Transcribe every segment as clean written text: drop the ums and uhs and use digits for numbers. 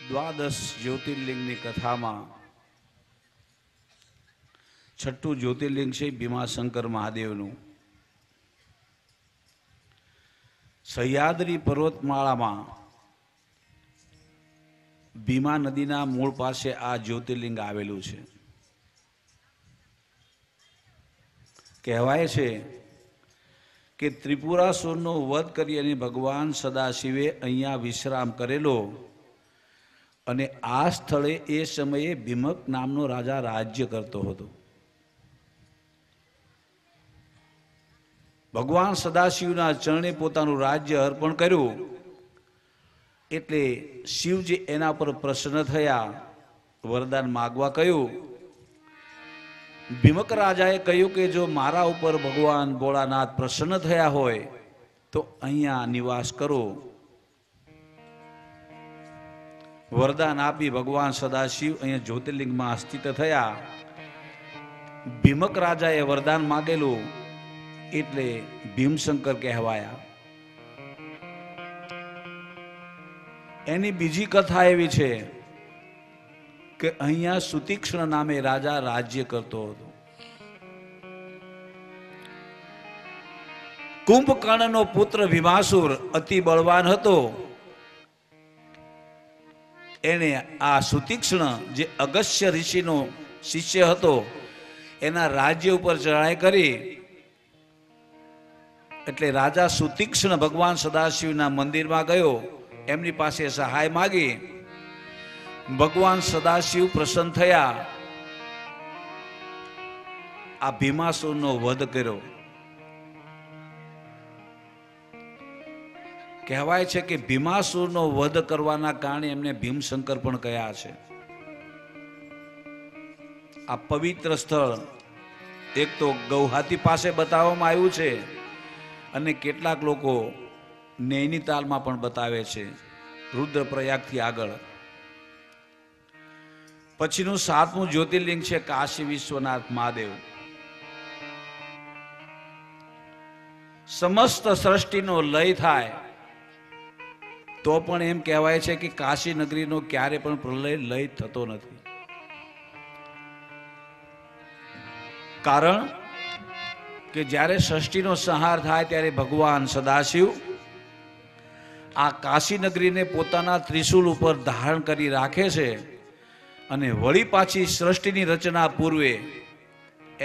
દ્વાદશ જ્યોતિર્લિંગની કથામાં છઠ્ઠું જ્યોતિર્લિંગ છે ભીમાશંકર મહાદેવનું. સહ્યાદ્રી પર્વતમાળામાં ભીમા નદીના મૂળ પાસે આ જ્યોતિર્લિંગ આવેલું છે. કહેવાય છે કે ત્રિપુરાસુરનો વધ કરી અને ભગવાન સદાશિવે અહીંયા વિશ્રામ કરેલો અને આ સ્થળે એ સમયે ભીમક નામનો રાજા રાજ્ય કરતો હતો. ભગવાન સદાશિવના ચરણે પોતાનું રાજ્ય અર્પણ કર્યું એટલે શિવજી એના પર પ્રસન્ન થયા, વરદાન માગવા કહ્યું. ભીમક રાજાએ કહ્યું કે જો મારા ઉપર ભગવાન ભોળાનાથ પ્રસન્ન થયા હોય તો અહીંયા નિવાસ કરો. વરદાન આપી ભગવાન સદાશિવ અહીંયા જ્યોતિર્લિંગમાં સ્થિત થયા. ભીમક રાજાએ વરદાન માગેલું એટલે ભીમશંકર કહેવાયા. એની બીજી કથા એવી છે કે અહીંયા સુતીક્ષ્ણ નામે રાજા રાજ્ય કરતો હતો. કુંભકર્ણનો પુત્ર ભીમાસુર અતિ બળવાન હતો. એને આ સુતીક્ષ્ણ જે અગસ્ત્ય ઋષિનો શિષ્ય હતો એના રાજ્ય ઉપર ચડાઈ કરી. એટલે રાજા સુતીક્ષ્ણ ભગવાન સદાશિવના મંદિરમાં ગયો, એમની પાસે સહાય માગી. ભગવાન સદાશિવ પ્રસન્ન થયા, આ ભીમાસુરનો વધ કર્યો. કહેવાય છે કે ભીમાસુરનો વધ કરવાના કારણે એમને ભીમશંકર પણ કહ્યા છે. આ પવિત્ર સ્થળ એક તો ગૌહાટી પાસે બતાવવામાં આવ્યું છે અને કેટલાક લોકો નૈનીતાલમાં પણ બતાવે છે, રુદ્રપ્રયાગથી આગળ. પછીનું સાતમું જ્યોતિર્લિંગ છે કાશી વિશ્વનાથ મહાદેવ. સમસ્ત સૃષ્ટિનો લય થાય તો પણ એમ કહેવાય છે કે કાશી નગરીનો ક્યારે પણ પ્રલય લય થતો નથી. કારણ કે જ્યારે સૃષ્ટિનો સંહાર થાય ત્યારે ભગવાન સદાશિવ આ કાશી નગરીને પોતાના ત્રિશૂલ ઉપર ધારણ કરી રાખે છે અને વળી પાછી સૃષ્ટિની રચના પૂર્વે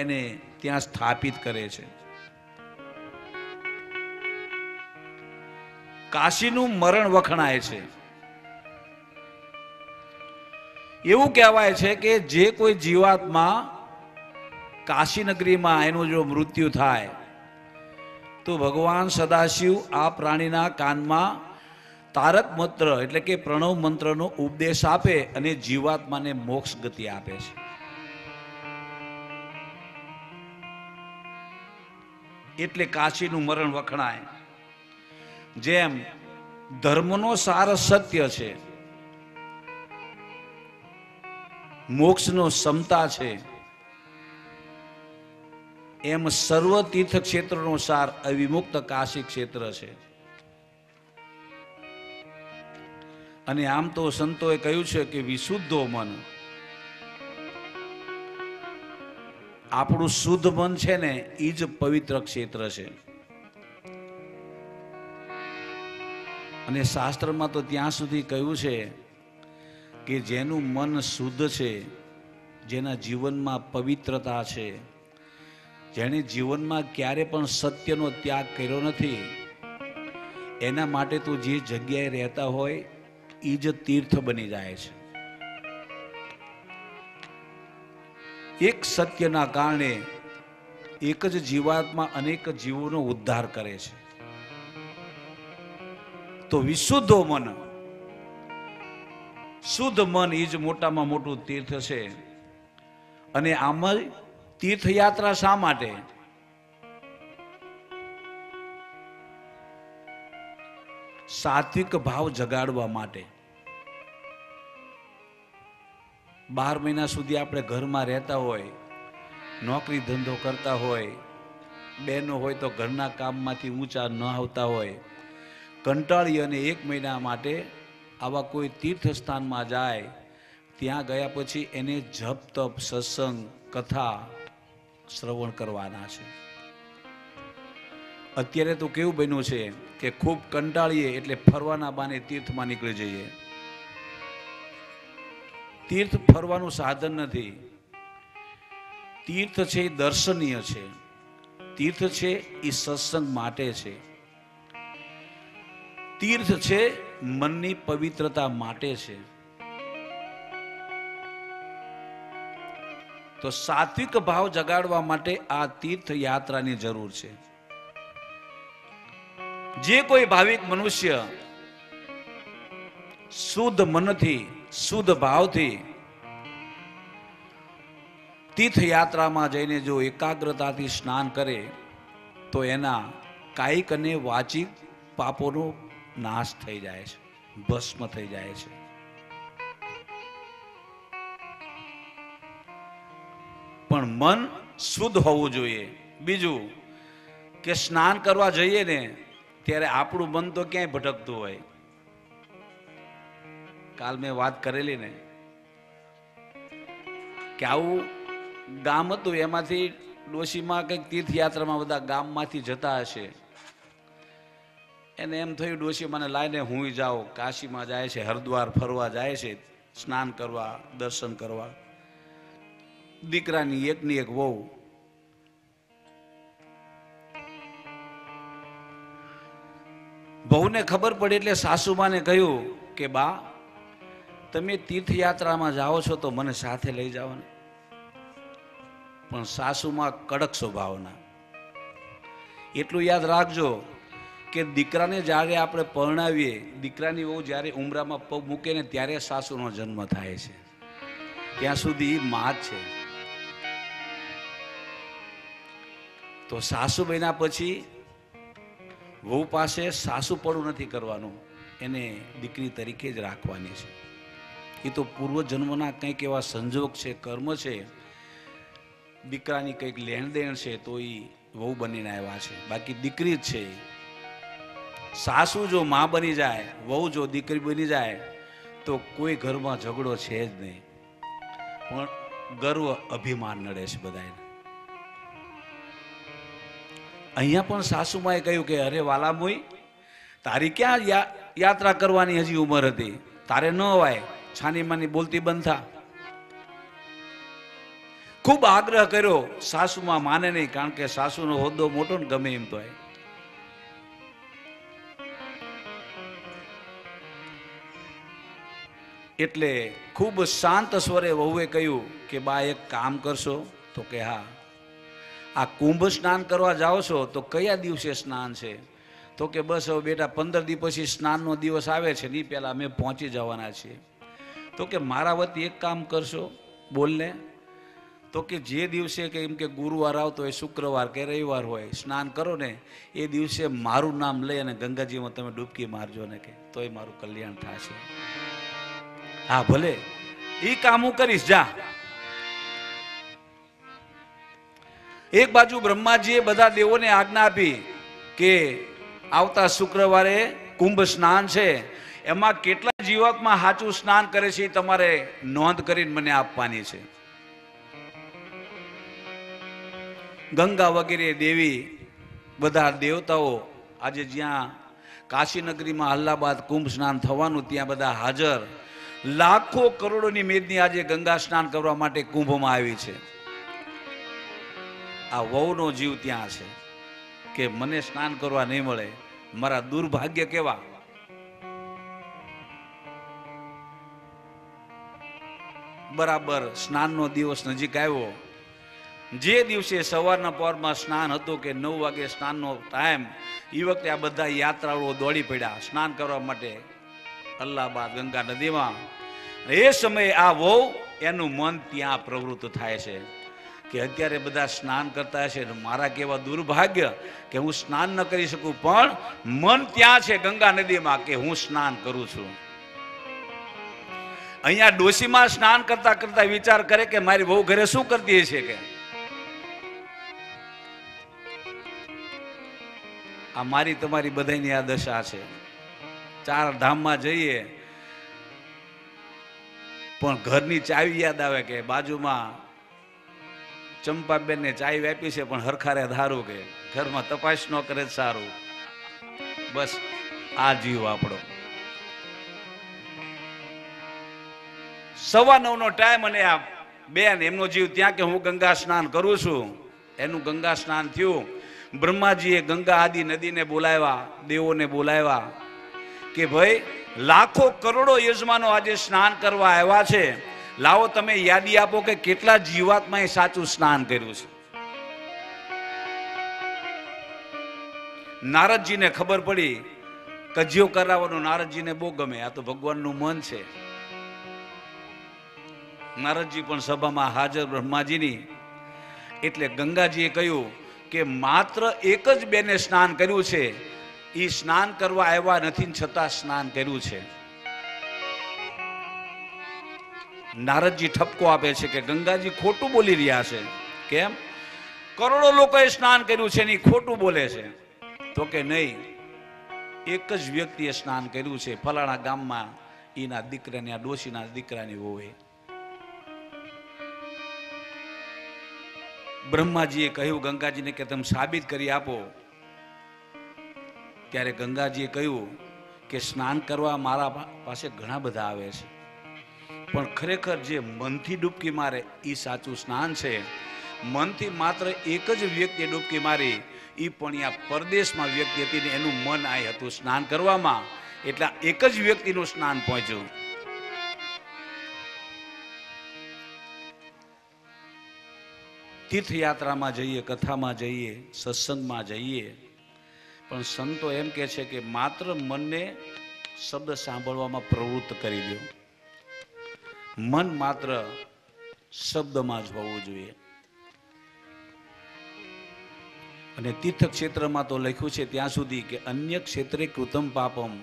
એને ત્યાં સ્થાપિત કરે છે. કાશીનું મરણ વખણાય છે. એવું કહેવાય છે કે જે કોઈ જીવાત્મા કાશી નગરીમાં એનું જો મૃત્યુ થાય તો ભગવાન સદાશિવ આ પ્રાણીના કાનમાં તારક મંત્ર એટલે કે પ્રણવ મંત્રનો ઉપદેશ આપે અને જીવાત્માને મોક્ષ ગતિ આપે છે. એટલે કાશીનું મરણ વખણાય. જેમ ધર્મનો સાર સત્ય છે, મોક્ષનો સમતા છે, એમ સર્વ તીર્થ ક્ષેત્રનો સાર અવિમુક્ત કાશી ક્ષેત્ર છે. અને આમ તો સંતોએ કહ્યું છે કે વિશુદ્ધો મન, આપણું શુદ્ધ મન છે ને એ જ પવિત્ર ક્ષેત્ર છે. અને શાસ્ત્રમાં તો ત્યાં સુધી કહ્યું છે કે જેનું મન શુદ્ધ છે, જેના જીવનમાં પવિત્રતા છે, જેણે જીવનમાં ક્યારે પણ સત્યનો ત્યાગ કર્યો નથી, એના માટે તો જે જગ્યાએ રહેતા હોય એ જ તીર્થ બની જાય છે. એક સત્યના કારણે એક જ જીવાત્મા અનેક જીવોનો ઉદ્ધાર કરે છે. તો વિશુદ્ધો મન, શુદ્ધ મન એ જ મોટામાં મોટું તીર્થ છે. અને આમાં તીર્થયાત્રા શા માટે? સાત્વિક ભાવ જગાડવા માટે. 12 મહિના સુધી આપણે ઘરમાં રહેતા હોય, નોકરી ધંધો કરતા હોય, બહેનો હોય તો ઘરના કામમાંથી ઊંચા ન આવતા હોય, કંટાળી અને 1 મહિના માટે આવા કોઈ તીર્થ સ્થાનમાં જાય, ત્યાં ગયા પછી એને જપ તપ સત્સંગ કથા શ્રવણ કરવાના છે. અત્યારે તો કેવું બન્યું છે કે ખૂબ કંટાળીએ એટલે ફરવાના બાને તીર્થમાં નીકળી જઈએ. તીર્થ ફરવાનું સાધન નથી. તીર્થ છે એ દર્શનીય છે. તીર્થ છે એ સત્સંગ માટે છે. તીર્થ છે મનની પવિત્રતા માટે છે. તો સાત્વિક ભાવ જગાડવા માટે આ તીર્થ યાત્રાની જરૂર છે. જે કોઈ ભાવિક મનુષ્ય શુદ્ધ મનથી શુદ્ધ ભાવથી તીર્થયાત્રામાં જઈને જો એકાગ્રતાથી સ્નાન કરે તો એના કાયિક અને વાચિક પાપોનો નાશ થઈ જાય છે, ભસ્મ થઈ જાય છે. પણ મન શુદ્ધ હોવું જોઈએ. બીજું કે સ્નાન કરવા જઈએ ને ત્યારે આપણું મન તો ક્યાંય ભટકતું હોય. કાલ મેં વાત કરેલી ને કે આવું ગામ હતું, એમાંથી ડોશીમાં કંઈક તીર્થયાત્રામાં બધા ગામમાંથી જતા હશે, એને એમ થયું ડોશી મને લાઈને હું જાઉં. કાશીમાં જાય છે, હરિદ્વાર ફરવા જાય છે, સ્નાન કરવા દર્શન કરવા. દીકરાની એકની એક વહુ બહુને ખબર પડી એટલે સાસુમાને કહ્યું કે બા તમે તીર્થયાત્રામાં જાઓ છો તો મને સાથે લઈ જાઓ ને. પણ સાસુમાં કડક સ્વભાવના. એટલું યાદ રાખજો કે દીકરાને જ્યારે આપણે પરણાવીએ, દીકરાની વહુ જ્યારે ઉમરામાં પગ મૂકે ને ત્યારે સાસુનો જન્મ થાય છે. ત્યાં સુધી માં જ છે. તો સાસુ બન્યા પછી વહુ પાસે સાસુ પડું નથી કરવાનું, એને દીકરી તરીકે જ રાખવાની છે. એ તો પૂર્વજન્મના કંઈક એવા સંજોગ છે, કર્મ છે, દીકરાની કંઈક લેણ દેણ છે તો એ વહુ બનીને આવ્યા છે, બાકી દીકરી જ છે. સાસુ જો માં બની જાય, વહુ જો દીકરી બની જાય તો કોઈ ઘરમાં ઝઘડો છે જ નહીં, પણ ગર્વ અભિમાન નડે છે બધાને. અહીંયા પણ સાસુમાએ કહ્યું કે અરે વાલા મોઈ, તારી ક્યાં યાત્રા કરવાની હજી ઉંમર હતી, તારે ન અવાય, છાની માની બોલતી બંધ થા. ખૂબ આગ્રહ કર્યો, સાસુમાં માને નહીં, કારણ કે સાસુનો હોદ્દો મોટો ને ગમે એમ તો. એટલે ખૂબ શાંત સ્વરે વહુએ કહ્યું કે બા એક કામ કરશો? તો કે હા. આ કુંભ સ્નાન કરવા જાઓ છો તો કયા દિવસે સ્નાન છે? તો કે બસ હવે બેટા 15 દી પછી સ્નાનનો દિવસ આવે છે, ની પહેલા અમે પહોંચી જવાના છીએ. તો કે મારા વતી એક કામ કરશો, બોલને. તો કે જે દિવસે કે એમ કે ગુરુવાર આવતો હોય, શુક્રવાર કે રવિવાર હોય, સ્નાન કરો ને એ દિવસે મારું નામ લઈ અને ગંગાજીમાં તમે ડૂબકી મારજો ને, કે તોય મારું કલ્યાણ થશે. હા ભલે, એ કામ હું કરીશ, જા. એક બાજુ બ્રહ્માજીએ બધા દેવોને આજ્ઞા આપી કે આવતા શુક્રવારે કુંભ સ્નાન છે, એમાં કેટલા જીવાત્મા સાચું સ્નાન કરે છે એ તમારે નોંધ કરીને મને આપવાની છે. ગંગા વગેરે દેવી, બધા દેવતાઓ આજે જ્યાં કાશી નગરીમાં અલ્હાબાદ કુંભ સ્નાન થવાનું ત્યાં બધા હાજર. લાખો કરોડોની મેદની આજે ગંગા સ્નાન કરવા માટે કુંભમાં આવી છે. આ વહુનો જીવ ત્યાં છે કે મને સ્નાન કરવા નહીં મળે, મારા દુર્ભાગ્ય કેવા. બરાબર સ્નાનનો દિવસ નજીક આવ્યો. જે દિવસે સવારના પહોરમાં સ્નાન હતું કે 9 વાગે સ્નાનનો ટાઈમ, એ વખતે આ બધા યાત્રાળુઓ દોડી પડ્યા સ્નાન કરવા માટે અલ્હાબાદ ગંગા નદીમાં. એ સમયે આ વહુ, એનું મન ત્યાં પ્રવૃત્ત થાય છે કે અત્યારે બધા સ્નાન કરતા હશે, મારા કેવા દુર્ભાગ્ય કે હું સ્નાન ન કરી શકું, પણ મન ત્યાં છે ગંગા નદીમાં કે હું સ્નાન કરું છું. અહીંયા ડોશીમાં સ્નાન કરતા કરતા વિચાર કરે કે મારી વહુ ઘરે શું કરતી હશે. કે આ મારી તમારી બધાની આ દશા છે. 4 ધામમાં જઈએ પણ ઘરની ચાવી યાદ આવે કે બાજુમાં ચંપાબેનને ચાવી આપી છે પણ હરખારે ધારું કે ઘરમાં તપાસ ન કરે સારું. બસ આ જીવ આપણો. 9:15 ટાઈમ અને આ બેન એમનો જીવ ત્યાં કે હું ગંગા સ્નાન કરું છું. એનું ગંગા સ્નાન થયું. બ્રહ્માજીએ ગંગા આદિ નદીને બોલાવ્યા, દેવોને બોલાવ્યા કે ભાઈ લાખો કરોડો યજમાનો આજે સ્નાન કરવા આવ્યા છે, લાવો તમે યાદી આપો કે કેટલા જીવાત્માએ સાચું સ્નાન કર્યું છે. નારદજીને ખબર પડી. કજિયો કરાવવાનું નારદજીને બહુ ગમે, આ તો ભગવાનનું મન છે. નારદજી પણ સભામાં હાજર બ્રહ્માજીની. એટલે ગંગાજીએ કહ્યું કે માત્ર એક જ બેને સ્નાન કર્યું છે, એ સ્નાન કરવા આવ્યા નથી છતાં સ્નાન કર્યું છે. નારદજી ઠપકો આપે છે કે ગંગાજી ખોટું બોલી રહ્યા છે. કેમ? કરોડો લોકોએ સ્નાન કર્યું છે ને ખોટું બોલે છે. તો કે નહીં, એક જ વ્યક્તિએ સ્નાન કર્યું છે, ફલાણા ગામમાં એના દીકરાની, આ ડોશીના દીકરાની વહુએ. બ્રહ્માજીએ કહ્યું ગંગાજીને કે તમે સાબિત કરી આપો. ત્યારે ગંગાજીએ કહ્યું કે સ્નાન કરવા મારા પાસે ઘણા બધા આવે છે, પણ ખરેખર જે મનથી ડૂબકી મારે એ સાચું સ્નાન છે. મનથી માત્ર એક જ વ્યક્તિએ ડૂબકી મારી, એ પણ આ પરદેશમાં વ્યક્તિ હતી ને એનું મન આ હતું સ્નાન કરવામાં, એટલે એક જ વ્યક્તિનું સ્નાન પહોંચ્યું. તીર્થયાત્રામાં જઈએ, કથામાં જઈએ, સત્સંગમાં જઈએ, પણ સંતો એમ કહે છે કે માત્ર મનને શબ્દ સાંભળવામાં પ્રવૃત્ત કરી દો. મન માત્ર શબ્દમાં જ હોવું જોઈએ. અને તીર્થ ક્ષેત્રમાં તો લખ્યું છે ત્યાં સુધી કે અન્ય ક્ષેત્રે કૃતમ પાપમ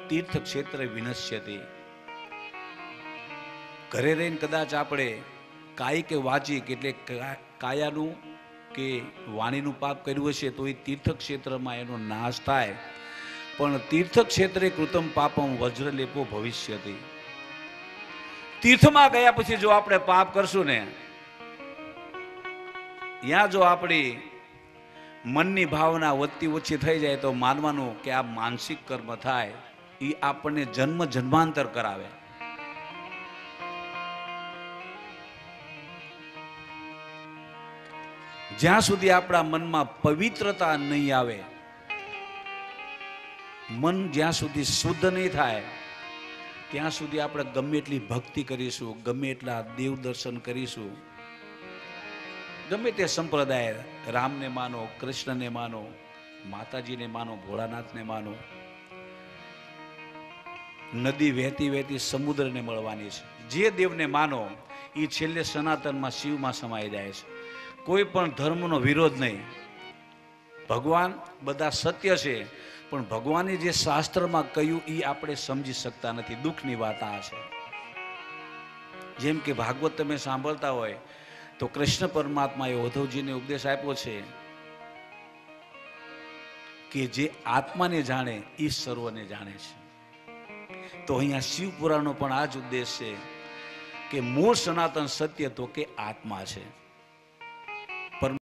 તીર્થ ક્ષેત્રે વિનશ્યતિ. ઘરે રહીને કદાચ આપણે કાયિક કે વાચિક એટલે કાયાનું કે વાણીનું પાપ કર્યું હશે તો એ તીર્થ ક્ષેત્રમાં એનો નાશ થાય. પણ તીર્થ ક્ષેત્રે કૃતમ પાપમ વજ્રલેપો ભવિષ્યતિ. તીર્થમાં ગયા પછી જો આપણે પાપ કરશું ને, ત્યાં જો આપણી મનની ભાવના વધતી ઓછી થઈ જાય તો માનવાનું કે આ માનસિક કર્મ થાય, એ આપણને જન્મ જન્માંતર કરાવે. જ્યાં સુધી આપણા મનમાં પવિત્રતા નહીં આવે, મન જ્યાં સુધી શુદ્ધ નહીં થાય, ત્યાં સુધી આપણે ગમે એટલી ભક્તિ કરીશું, ગમે એટલા દેવ દર્શન કરીશું, ગમે તે સંપ્રદાય, રામને માનો, કૃષ્ણને માનો, માતાજીને માનો, ભોળાનાથને માનો, નદી વહેતી વહેતી સમુદ્રને મળવાની છે. જે દેવને માનો એ છેલ્લે સનાતનમાં શિવમાં સમાઈ જાય છે. કોઈ પણ ધર્મનો વિરોધ નહીં. ભગવાન બધા સત્ય છે, પણ ભગવાને જે શાસ્ત્રમાં કહ્યું એ આપણે સમજી શકતા નથી. દુઃખની વાત આ છે. જેમ કે ભાગવત તમે સાંભળતા હોય તો કૃષ્ણ પરમાત્માએ ઉદ્ધવજીને ઉપદેશ આપ્યો છે કે જે આત્માને જાણે એ સર્વને જાણે છે. તો અહીંયા શિવપુરાણનો પણ આ જ ઉદ્દેશ છે કે મૂળ સનાતન સત્ય તો કે આત્મા છે.